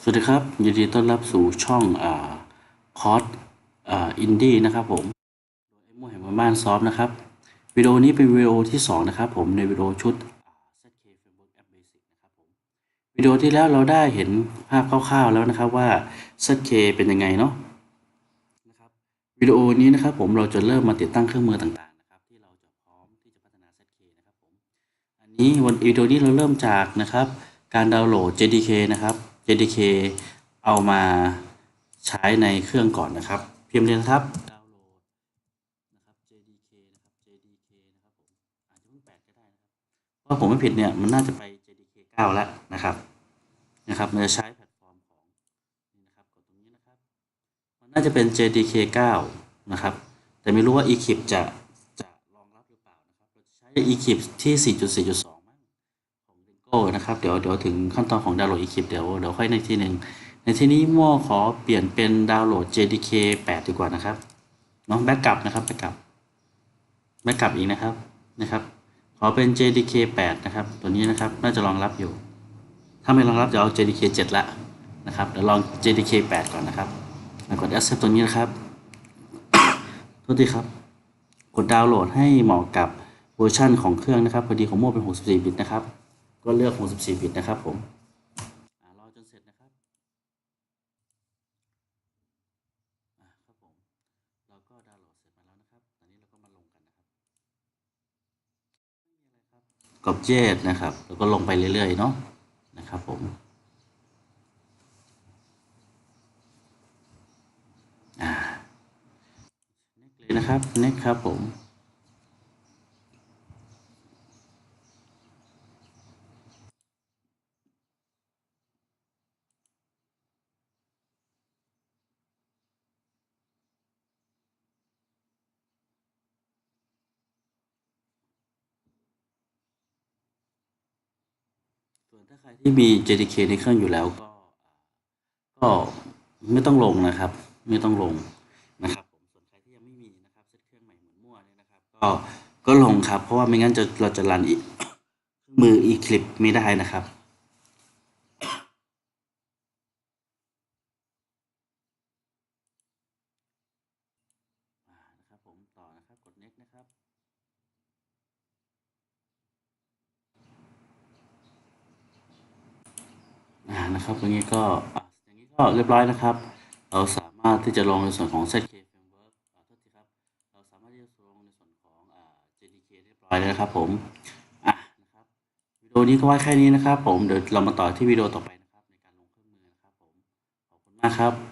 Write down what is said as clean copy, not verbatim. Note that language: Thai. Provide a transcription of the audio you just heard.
สวัสดีครับยินดีต้อนรับสู่ช่องคอร์สอินดี้นะครับผมโดยไอ้มั่วแห่งบ้านซอฟนะครับวิดีโอนี้เป็นวิดีโอที่2นะครับผมในวิดีโอชุด ZK Framework App Basic นะครับผมวิดีโอที่แล้วเราได้เห็นภาพคร่าวๆแล้วนะครับว่า ZK เป็นยังไงเนาะนะครับวิดีโอนี้นะครับผมเราจะเริ่มมาติดตั้งเครื่องมือต่างๆนะครับที่เราจะพร้อมที่จะพัฒนา ZK นะครับผม อันนี้วันวิดีโอนี้เราเริ่มจากนะครับการดาวน์โหลด JDK นะครับ JDK เอามาใช้ในเครื่องก่อนนะครับพิมพ์เลยนะครับดาวน์โหลดนะครับ JDK นะครับ JDK นะครับผมอาจจะเพิ่ง8ก็ได้นะครับเพราะผมไม่ผิดเนี่ยมันน่าจะไป JDK 9แล้วนะครับมันจะใช้แพลตฟอร์มของนี่นะครับกดตรงนี้นะครับมันน่าจะเป็น JDK 9นะครับแต่ไม่รู้ว่า Eclipse จะรองรับหรือเปล่านะครับเราจะใช้ Eclipse ที่ 4.4.2 มั้ง ของ Lego นะครับเดี๋ยวถึงขั้นตอนของดาวน์โหลด Eclipse เดี๋ยวค่อยในทีหนึ่งในที่นี้มั่วขอเปลี่ยนเป็นดาวน์โหลด JDK 8ดีกว่านะครับเนาะแบ็กกลับนะครับแบ็กกลับอีกนะครับขอเป็น JDK 8นะครับตัวนี้นะครับน่าจะรองรับอยู่ถ้าไม่รองรับจะเอา JDK 7ละนะครับเดี๋ยวลอง JDK 8ก่อนนะครับกด accept ตัวนี้นะครับโทษทีครับกดดาวน์โหลดให้เหมาะกับเวอร์ชันของเครื่องนะครับพอดีของมั่วเป็น64 บิตนะครับก็เลือก64 บิตนะครับผมรอจนเสร็จนะครับครับผมเราก็ดาวน์โหลดเสร็จมาแล้วนะครับตอนนี้เราก็มาลงกันนะครับกอบเจตนะครับแล้วก็ลงไปเรื่อยๆเนาะนะครับผมเลยนะครับ next ครับผมส่วนถ้าใครที่มี JDK ในเครื่องอยู่แล้วก็ไม่ต้องลงนะครับไม่ต้องลงนะครับผมส่วนใครที่ยังไม่มีนะครับเซตเครื่องใหม่เหมือนมั่วเนี่ยนะครับก็ลงครับเพราะว่าไม่งั้นเราจะรันอีกเครื่องมือ Eclipse ไม่ได้นะครับนะครับผมต่อนะครับกด next นะครับนะครับอย่างนี้ก็เรียบร้อยนะครับเราสามารถที่จะลงในส่วนของ ZK Framework โทษทีครับเราสามารถที่จะลงในส่วนของJDK เรียบร้อยแล้วนะครับผมนะครับวิดีโอนี้ก็ไว้แค่นี้นะครับผมเดี๋ยวเรามาต่อที่วิดีโอต่อไปนะครับในการลงเครื่องมือนะครับผมขอบคุณมากครับ